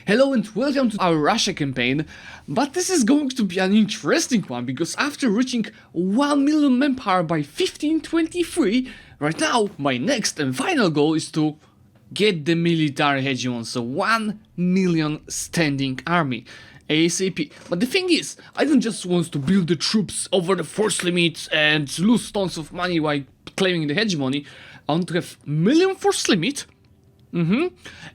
Hello and welcome to our Russia campaign, but this is going to be an interesting one because after reaching 1 million manpower by 1523, right now my next and final goal is to get the military hegemon, so 1 million standing army ASAP. But the thing is, I don't just want to build the troops over the force limits and lose tons of money while claiming the hegemony. I want to have million force limit.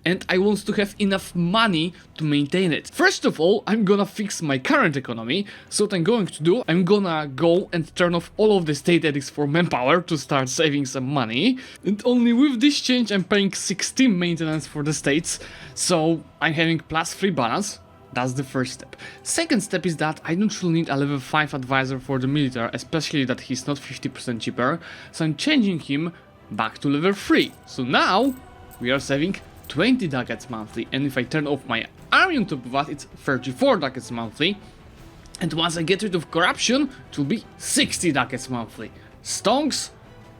And I want to have enough money to maintain it. First of all, I'm gonna fix my current economy. So what I'm going to do, I'm gonna go and turn off all of the state edicts for manpower to start saving some money. And only with this change I'm paying 16 maintenance for the states. So I'm having +3 balance. That's the first step. Second step is that I don't really need a level 5 advisor for the military, especially that he's not 50% cheaper. So I'm changing him back to level 3. So now we are saving 20 ducats monthly, and if I turn off my army on top of that, it's 34 ducats monthly. And once I get rid of corruption, it will be 60 ducats monthly. Stonks?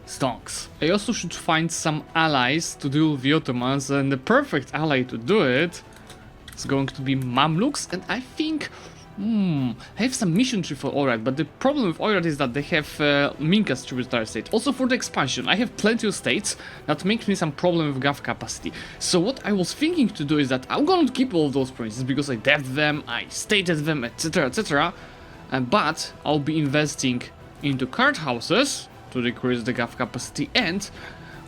Stonks. I also should find some allies to deal with the Ottomans, and the perfect ally to do it is going to be Mamluks, and I think I have some mission tree for Oirat, but the problem with Oirat is that they have Minka's tributary state. Also for the expansion, I have plenty of states that makes me some problem with gov capacity. So what I was thinking to do is that I'm going to keep all those provinces because I devved them, I stated them, etc, etc. But I'll be investing into card houses to decrease the gov capacity, and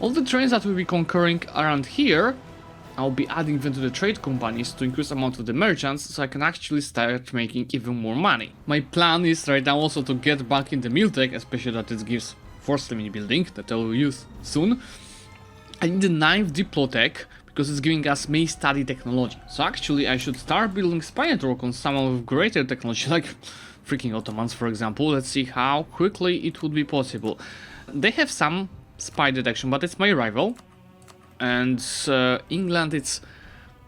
all the trains that we'll be conquering around here, I'll be adding them to the trade companies to increase the amount of the merchants, so I can actually start making even more money. My plan is right now also to get back in the Miltech, especially that it gives force limit building that I will use soon. I need the 9th Diplotech because it's giving us May study technology. So actually I should start building spy network on someone with greater technology, like freaking Ottomans for example. Let's see how quickly it would be possible. They have some spy detection, but it's my rival. And England, it's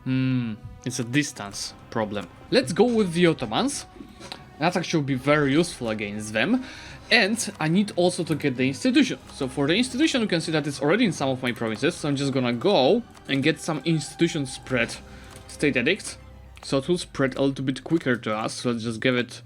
a distance problem. Let's go with the Ottomans. That actually will be very useful against them. And I need also to get the institution. So for the institution, you can see that it's already in some of my provinces. So I'm just gonna go and get some institution spread state edicts. So it will spread a little bit quicker to us. So let's just give it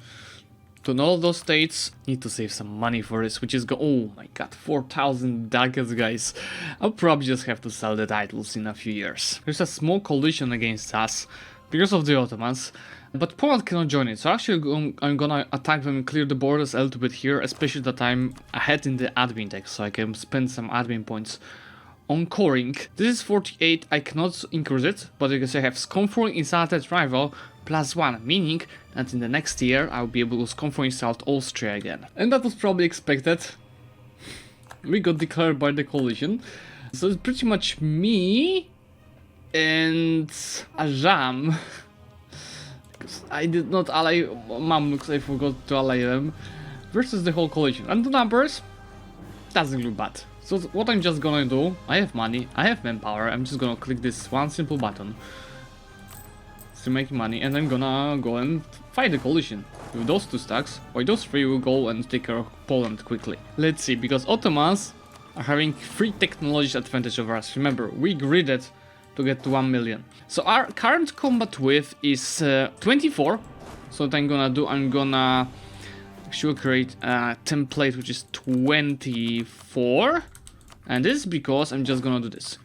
to all those states. Need to save some money for this, which is oh my god, 4,000 ducats, guys. I'll probably just have to sell the titles in a few years. There's a small coalition against us because of the Ottomans, but Poland cannot join it. So actually I'm gonna attack them and clear the borders a little bit here, especially that I'm ahead in the admin tech, so I can spend some admin points on coring. This is 48, I cannot increase it, but because I have Sconfur insulted rival +1, meaning that in the next year I'll be able to Sconfur insult Austria again. And that was probably expected. We got declared by the coalition. So it's pretty much me and Ajam. Because I did not ally Mamluks, I forgot to ally them. Versus the whole coalition. And the numbers doesn't look bad. So what I'm just gonna do, I have money, I have manpower, I'm just gonna click this one simple button to make money, and I'm gonna go and fight the coalition. With those 2 stacks, or those 3 will go and take care of Poland quickly. Let's see, because Ottomans are having 3 technology advantage over us. Remember, we gridded to get to 1 million. So our current combat width is 24. So what I'm gonna do, I'm gonna actually create a template which is 24. And this is because I'm just gonna do this.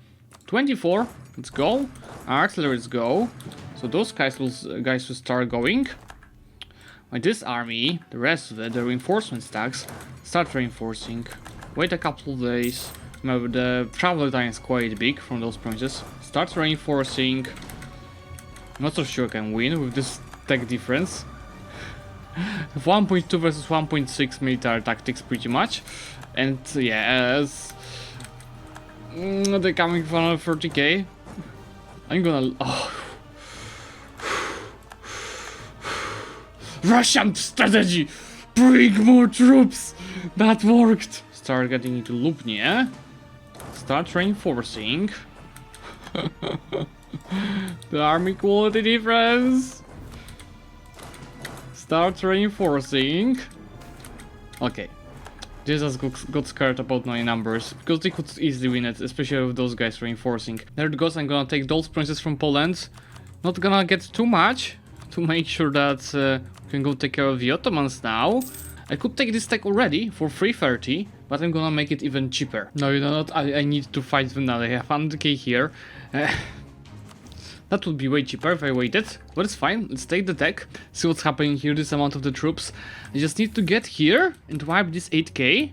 24, let's go. Artillery, let's go. So those guys will start going. Like this army, the rest of it, the reinforcement stacks, start reinforcing. Wait a couple of days. Remember, the travel time is quite big from those provinces. Start reinforcing. I'm not so sure I can win with this tech difference. 1.2 versus 1.6 military tactics pretty much. And yes, they're coming from 30k. I'm gonna... Russian strategy! Bring more troops! That worked! Start getting into Lubnie. Start reinforcing. The army quality difference. Start reinforcing. Okay. Jesus got scared about my numbers, because they could easily win it, especially with those guys reinforcing. There it goes, I'm gonna take those princes from Poland, Not gonna get too much to make sure that we can go take care of the Ottomans now. I could take this tech already for 330, but I'm gonna make it even cheaper. No, you know what? I need to fight them now. I have 100k here. That would be way cheaper if I waited, but it's fine. Let's take the tech, see what's happening here, this amount of the troops. I just need to get here and wipe this 8k.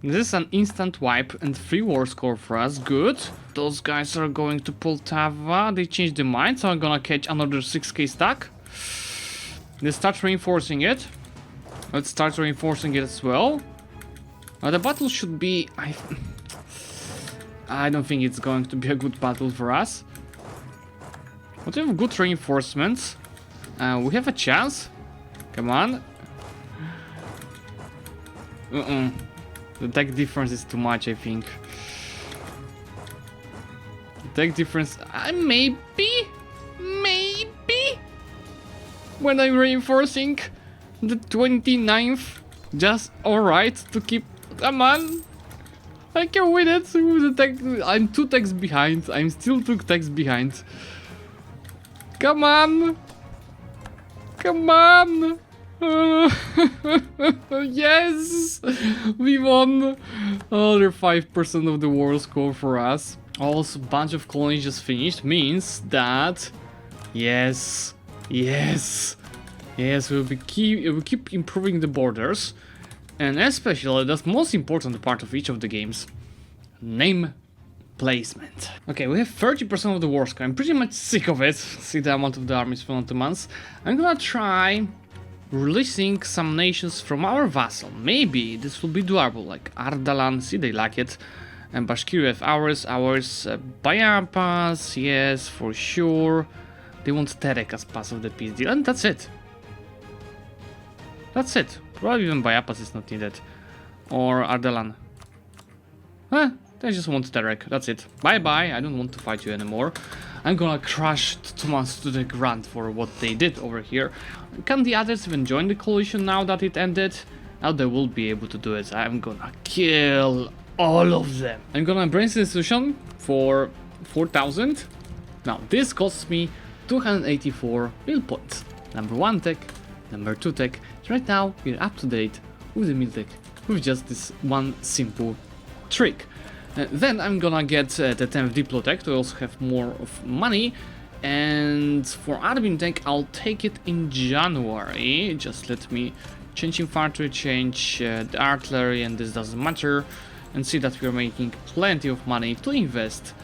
This is an instant wipe and 3 war score for us, good. Those guys are going to Poltava, they changed their mind, so I'm gonna catch another 6k stack. Let's start reinforcing it. Let's start reinforcing it as well. The battle should be... I don't think it's going to be a good battle for us. But we have good reinforcements. We have a chance. Come on. The tech difference is too much, I think. The tech difference... maybe? When I'm reinforcing the 29th. Just alright to keep... Come on. I can win it with the tech. I'm 2 techs behind. I'm still 2 techs behind. Come on. Come on. Yes. We won. Another 5% of the war score for us. Also, bunch of colonies just finished. Means that... Yes. Yes. Yes, we'll keep improving the borders. And especially, that's most important part of each of the games. Name placement. Okay, we have 30% of the war score. I'm pretty much sick of it. See the amount of the armies from Ottomans. I'm gonna try releasing some nations from our vassal. Maybe this will be doable, like Ardalan, see they like it. And Bashkiria have ours, Bayampas, yes, for sure. They want Terek as part of the peace deal, and that's it. That's it. Probably even Bayampas is not needed. Or Ardalan. They just want Terek, that's it. Bye bye, I don't want to fight you anymore. I'm gonna crush Thomas to the ground for what they did over here. Can the others even join the coalition now that it ended? Now they will be able to do it. I'm gonna kill all of them. I'm gonna brain institution for 4,000. Now this costs me 284 mil points. Number 1 tech, number 2 tech. Right now we're up to date with the mil tech with just this one simple trick. Then I'm gonna get the 10th Diplo tech to also have more of money. And for admin tech, I'll take it in January. Just let me change infantry, change the artillery, and this doesn't matter. And see that we're making plenty of money to invest.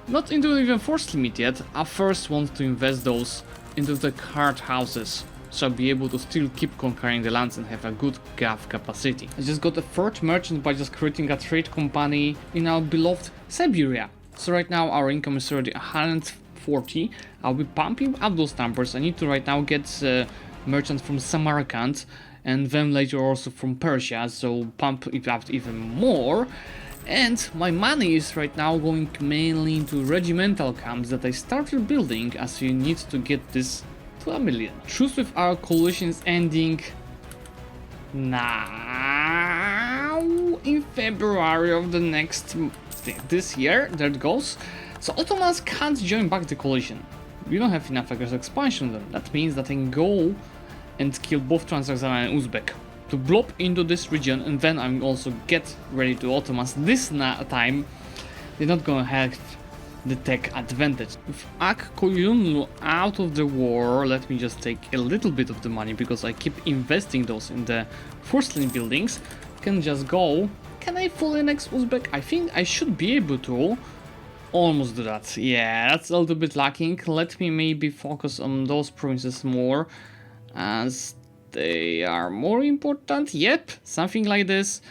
Not into even force limit yet. I first want to invest those into the card houses. So I'll be able to still keep conquering the lands and have a good gav capacity. I just got a 3rd merchant by just creating a trade company in our beloved Siberia. So right now our income is already 140. I'll be pumping up those numbers. I need to right now get merchants from Samarkand and then later also from Persia. So pump it up even more. And my money is right now going mainly into regimental camps that I started building, as you need to get this to 1 million. Truce with our coalition is ending now in February of the this year. There it goes. So Ottomans can't join back the coalition. We don't have enough aggressive expansion on them. That means that I can go and kill both Transxana and Uzbek to blob into this region, and then I'm also get ready to Ottomans. This time they're not gonna have the tech advantage. With Ak Koyunlu out of the war, let me just take a little bit of the money because I keep investing those in the first line buildings. Can just go. Can I fully annex Uzbek? I think I should be able to almost do that. Yeah, that's a little bit lacking. Let me maybe focus on those provinces more, as they are more important. Yep, something like this.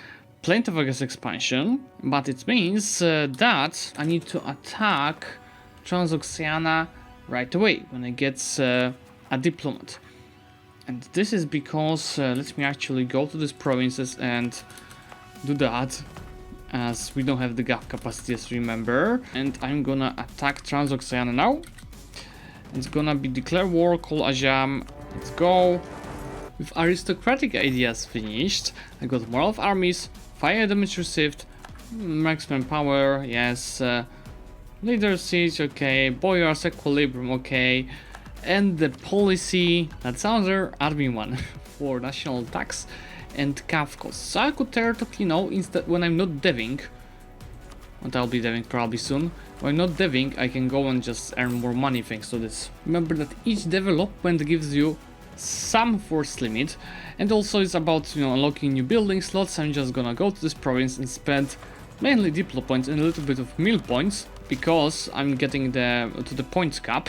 Plenty of aggressive expansion, but it means that I need to attack Transoxiana right away when I get a diplomat. And this is because, let me actually go to these provinces and do that, as we don't have the gap capacity, as remember. And I'm gonna attack Transoxiana now. It's gonna be declare war, call Ajam. Let's go. With aristocratic ideas finished, I got more of armies, fire damage received, maximum power, yes, Leader siege, okay. Boyars equilibrium, okay. And the policy, that's another admin one for national tax and CAF costs. So I could theoretically, you know, instead when I'm not deving, and I'll be deving probably soon. When I'm not deving, I can go and just earn more money thanks to this. Remember that each development gives you some force limit, and also it's about, you know, unlocking new building slots. I'm just gonna go to this province and spend mainly diplo points and a little bit of mill points because I'm getting to the points cap.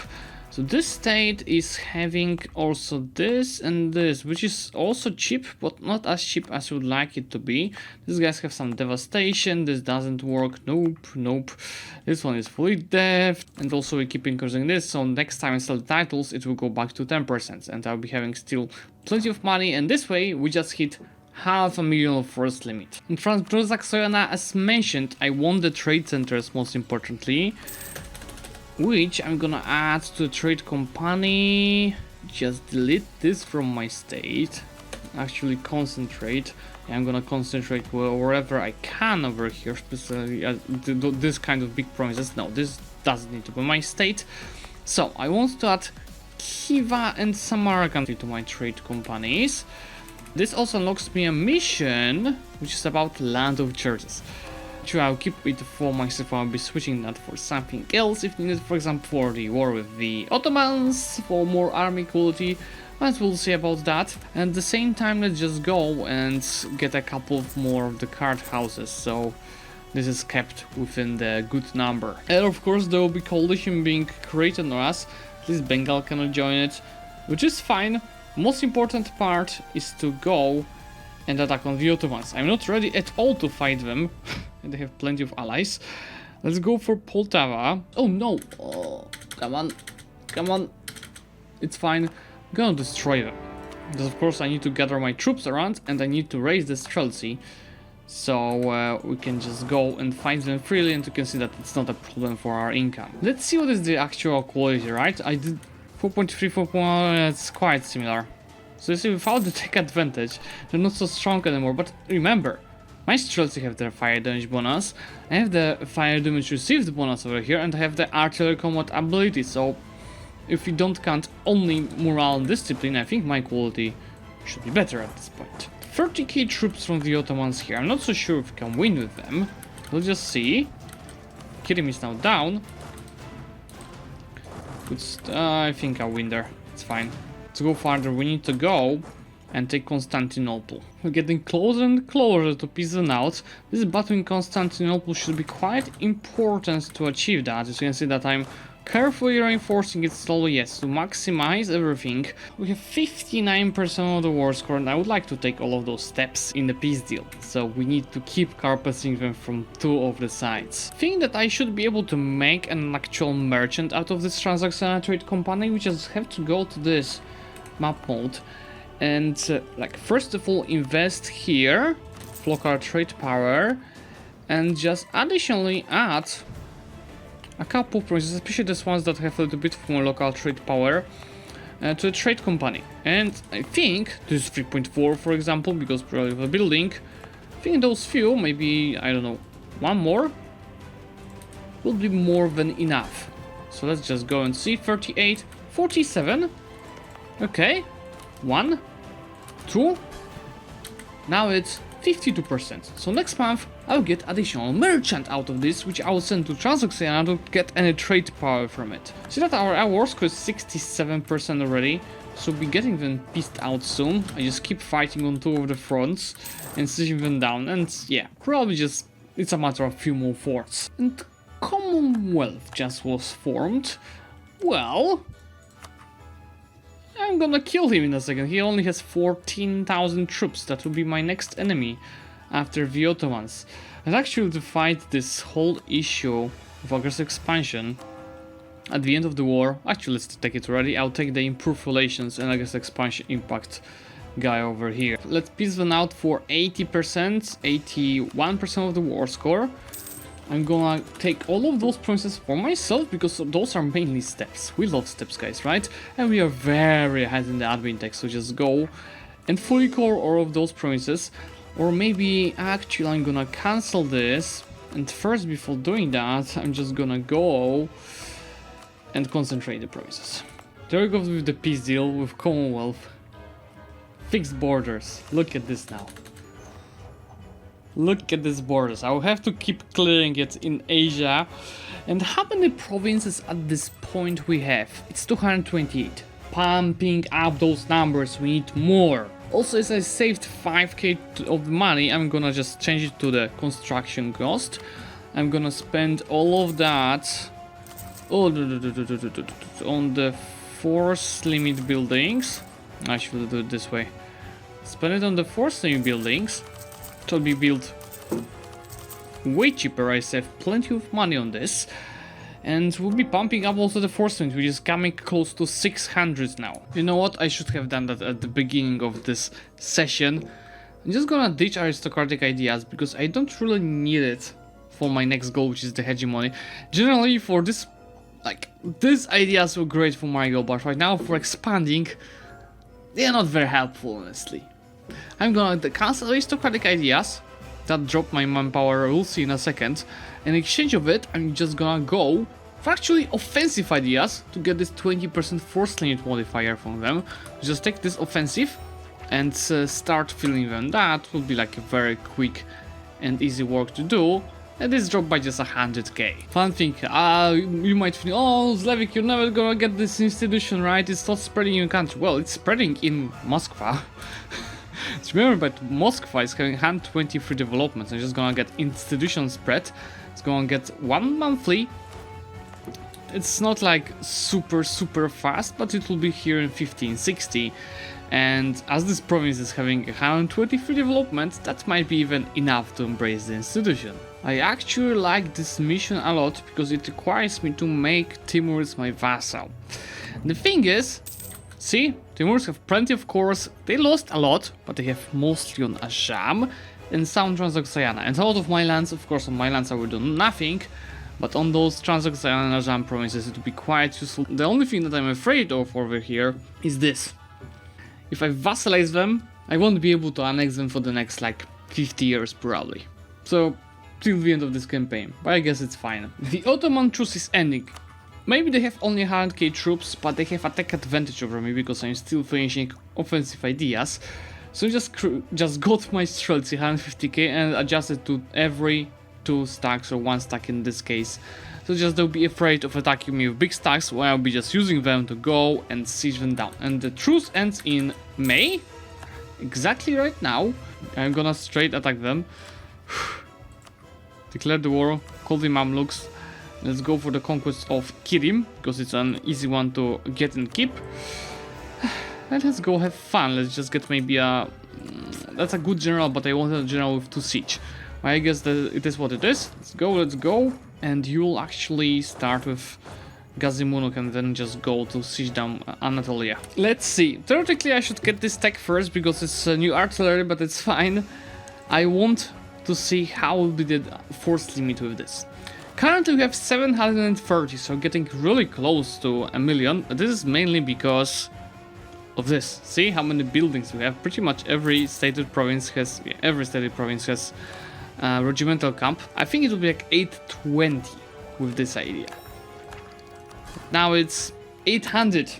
So this state is having also this and this, which is also cheap, but not as cheap as you would like it to be. These guys have some devastation, this doesn't work, nope. This one is fully dev, and also we keep increasing this, so next time I sell the titles, it will go back to 10%, and I'll be having still plenty of money, and this way we just hit 500,000 of force limit. In Transaxoyana, as mentioned, I want the trade centers most importantly, which I'm gonna add to the trade company. Just delete this from my state. Actually concentrate. I'm gonna concentrate wherever I can over here, especially this kind of big promises. No, this doesn't need to be my state. So I want to add Khiva and Samarkand to my trade companies. This also unlocks me a mission, which is about land of churches. I'll keep it for myself. I'll be switching that for something else if needed, for example for the war with the Ottomans, for more army quality, but we'll see about that. And at the same time, let's just go and get a couple of more of the card houses, so this is kept within the good number. And of course there will be coalition being created on us. At least Bengal cannot join it, which is fine. Most important part is to go and attack on the Ottomans. I'm not ready at all to fight them. And they have plenty of allies. Let's go for Poltava. Oh no! Oh, come on. It's fine. I'm gonna destroy them. Because of course I need to gather my troops around and I need to raise the Streltsy. So we can just go and fight them freely, and you can see that it's not a problem for our income. Let's see what is the actual quality, right? I did 4.3, 4.1, it's quite similar. So you see, without the tech advantage, they're not so strong anymore, but remember, my Streltsy have their fire damage bonus, I have the fire damage received bonus over here, and I have the artillery combat ability, so if you don't count only morale and discipline, I think my quality should be better at this point. 30k troops from the Ottomans here. I'm not so sure if we can win with them. We'll just see. Kirim is now down. I think I'll win there. It's fine. To go farther, we need to go and take Constantinople. We're getting closer and closer to peacing out. This battle in Constantinople should be quite important to achieve that. As you can see that I'm carefully reinforcing it slowly, yes, to maximize everything. We have 59% of the war score, and I would like to take all of those steps in the peace deal. So we need to keep carpeting them from two of the sides. I think that I should be able to make an actual merchant out of this transactional trade company. We just have to go to this map mode and like first of all invest here, local trade power, and just additionally add a couple of provinces, especially these ones that have a little bit more local trade power, to a trade company. And I think this is 3.4 for example, because probably of a building. I think those few, maybe I don't know, one more will be more than enough. So let's just go and see. 38, 47. Okay, 1, 2, now it's 52%. So next month I'll get additional merchant out of this, which I will send to Transoxiana to get any trade power from it. See that our war score is 67% already, so we'll be getting them pieced out soon. I just keep fighting on two of the fronts and sieging them down, and yeah, probably just it's a matter of a few more forts. And Commonwealth just was formed. Well, I'm gonna kill him in a second. He only has 14,000 troops. That will be my next enemy after the Ottomans. And actually to fight this whole issue of aggressive expansion at the end of the war, actually let's take it already. I'll take the improved relations and aggressive expansion impact guy over here. Let's piece them out for 80%, 81% of the war score. I'm gonna take all of those provinces for myself, because those are mainly steps. We love steps, guys, right? And we are very ahead in the admin tech, so just go and fully core all of those provinces. Or maybe, actually, I'm gonna cancel this And first, before doing that, I'm just gonna go and concentrate the provinces. There we go with the peace deal with Commonwealth. Fixed borders. Look at this now. Look at these borders. I will have to keep clearing it in Asia. And how many provinces at this point we have? It's 228. Pumping up those numbers, we need more. Also, as I saved 5k of the money, I'm gonna just change it to the construction cost. I'm gonna spend all of that on the force limit buildings. I should do it this way. Spend it on the force limit buildings. It will be built way cheaper. I save plenty of money on this. And we'll be pumping up also the force limit, which is coming close to 600 now. You know what? I should have done that at the beginning of this session. I'm just gonna ditch aristocratic ideas because I don't really need it for my next goal, which is the hegemony. Generally, for this, like, these ideas were great for my goal, but right now for expanding, they are not very helpful, honestly. I'm gonna cancel aristocratic ideas that drop my manpower, we'll see in a second. In exchange of it, I'm just gonna go for actually offensive ideas to get this 20% force limit modifier from them. Just take this offensive and start filling them. That will be like a very quick and easy work to do. And it's dropped by just 100k. Fun thing, you might think, oh Zlewikk, you're never gonna get this institution, right? It's not spreading in your country. Well, it's spreading in Muscovy. Remember, but Muscovy is having 123 developments. I'm just gonna get institution spread. It's gonna get 1 monthly. It's not like super fast, but it will be here in 1560. And as this province is having 123 development, that might be even enough to embrace the institution. I actually like this mission a lot because it requires me to make Timurs my vassal. The thing is, see, Timurs have plenty of cores. They lost a lot, but they have mostly on Assam and some Transoxiana. And a lot of my lands, of course, on my lands I will do nothing, but on those Transoxiana and Assam provinces it will be quite useful. The only thing that I'm afraid of over here is this. If I vassalize them, I won't be able to annex them for the next like 50 years probably. So, till the end of this campaign, but I guess it's fine. The Ottoman truce is ending. Maybe they have only 100k troops, but they have attack advantage over me because I'm still finishing offensive ideas. So just got my streltsy 150k and adjusted to every 2 stacks or 1 stack in this case. So just don't be afraid of attacking me with big stacks, where I'll be just using them to go and siege them down. And the truce ends in May, exactly right now. I'm gonna straight attack them. Declare the war, call the Mamluks. Let's go for the conquest of Kirim, because it's an easy one to get and keep. And let's go have fun. Let's just get maybe a... That's a good general, but I wanted a general with 2 siege. I guess that it is what it is. Let's go. And you'll actually start with Gazimunuk and then just go to siege down Anatolia. Let's see. Theoretically, I should get this tech first because it's a new artillery, but it's fine. I want to see how will be the force limit with this. Currently we have 730, so getting really close to 1 million. This is mainly because of this. See how many buildings we have. Pretty much every stated province has, regimental camp. I think it will be like 820 with this idea. Now it's 800,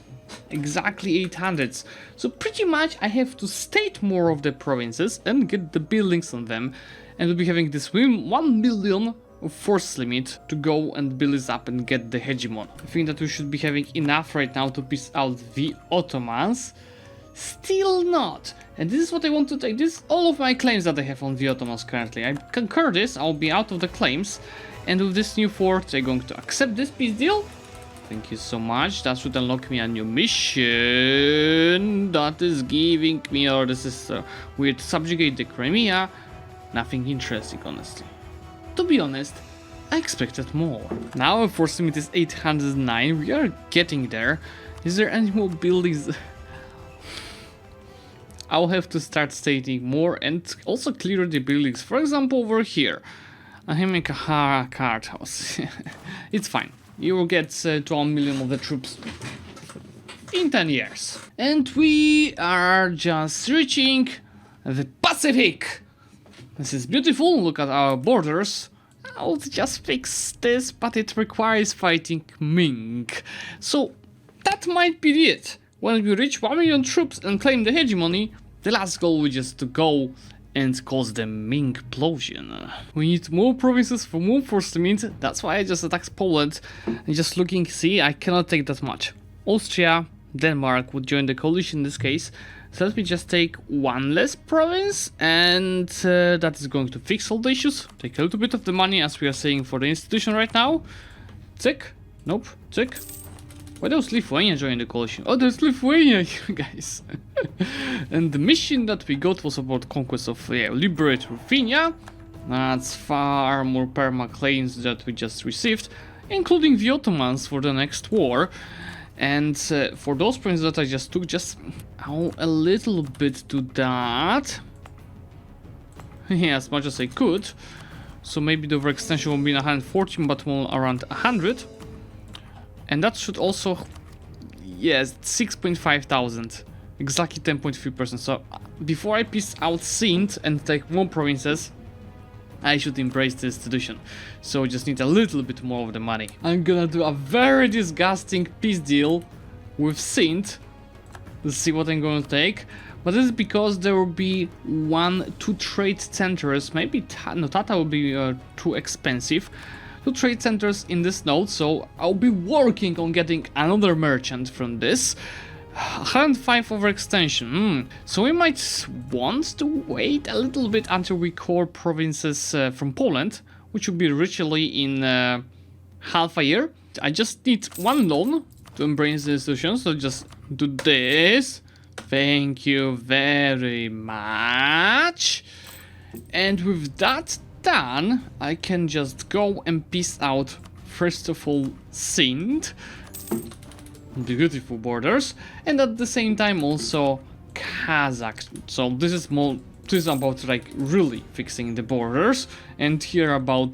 exactly 800. So pretty much I have to state more of the provinces and get the buildings on them, and we'll be having this 1 million force limit to go and build this up and get the hegemon. I think that we should be having enough right now to piece out the Ottomans. Still not. And this is what I want to take. This is all of my claims that I have on the Ottomans currently. I concur this, I'll be out of the claims. And with this new fort, I'm going to accept this peace deal. Thank you so much. That should unlock me a new mission. That is giving me, or this is weird, subjugate the Crimea. Nothing interesting, honestly. To be honest, I expected more. Now our force limit is 809. We are getting there. Is there any more buildings? I'll have to start stating more and also clear the buildings. For example, over here, I'm making a card house. It's fine. You will get to 1 million of the troops in 10 years. And we are just reaching the Pacific. This is beautiful. Look at our borders. about just fix this, but it requires fighting Ming. So that might be it. When we reach 1 million troops and claim the hegemony, the last goal is just to go and cause the Ming implosion. We need more provinces for more forcement. That's why I just attacked Poland. And just looking, see, I cannot take that much. Austria, Denmark would join the coalition in this case. So let me just take one less province, and that is going to fix all the issues. Take a little bit of the money, as we are saying, for the institution right now. Tick. Nope. Tick. Why does Lithuania join the coalition? Oh, there's Lithuania here, guys. And the mission that we got was about conquest of liberate Ruthenia. That's far more perma claims that we just received, including the Ottomans for the next war. And for those points that I just took, just a little bit to that. Yeah, as much as I could. So maybe the overextension will be 114, but more around 100. And that should also, yes, 6.5 thousand. Exactly 10.3%. So before I piece out Sint and take more provinces, I should embrace the institution. So I just need a little bit more of the money. I'm gonna do a very disgusting peace deal with Sint. Let's see what I'm gonna take. But this is because there will be 2 trade centers. Maybe Tata will be too expensive. 2 trade centers in this node. So I'll be working on getting another merchant from this. 105 overextension. So we might want to wait a little bit until we core provinces from Poland, which will be literally in half a year. I just need 1 loan to embrace the institution, so just do this. Thank you very much. And with that done, I can just go and piece out, first of all, Sindh. Beautiful borders, and at the same time also Kazakh. So this is about like really fixing the borders, and here about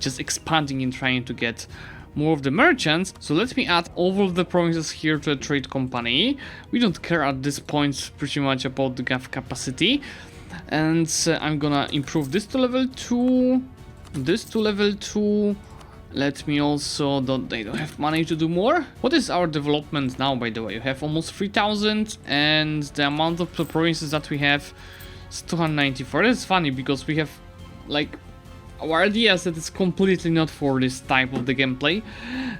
just expanding and trying to get more of the merchants. So let me add all of the provinces here to a trade company. We don't care at this point pretty much about the GAF capacity, and I'm gonna improve this to level 2, this to level 2. Let me also, they don't have money to do more. What is our development now, by the way? You have almost 3,000, and the amount of the provinces that we have is 294. It's funny because we have, like, our idea is that it's completely not for this type of the gameplay,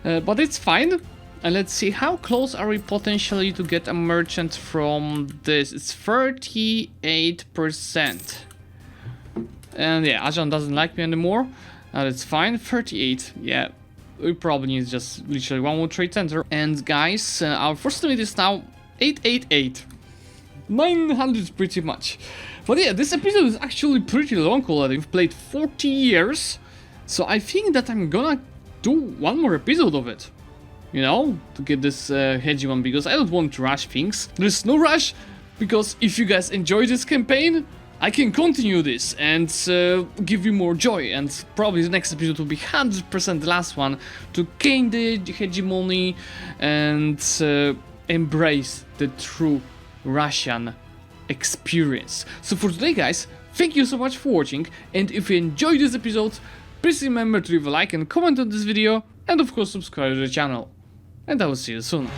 but it's fine. And let's see, how close are we potentially to get a merchant from this? It's 38%. And yeah, Ajan doesn't like me anymore. That's fine. 38. Yeah, we probably need just literally 1 more trade center. And guys, our first limit is now 888. 900 pretty much. But yeah, this episode is actually pretty long already. We've played 40 years. So I think that I'm gonna do 1 more episode of it. You know, to get this hegemon, because I don't want to rush things. There's no rush, because if you guys enjoy this campaign, I can continue this and give you more joy, and probably the next episode will be 100% the last one to gain the hegemony and embrace the true Russian experience. So for today, guys, thank you so much for watching, and if you enjoyed this episode, please remember to leave a like and comment on this video, and of course subscribe to the channel. And I will see you soon.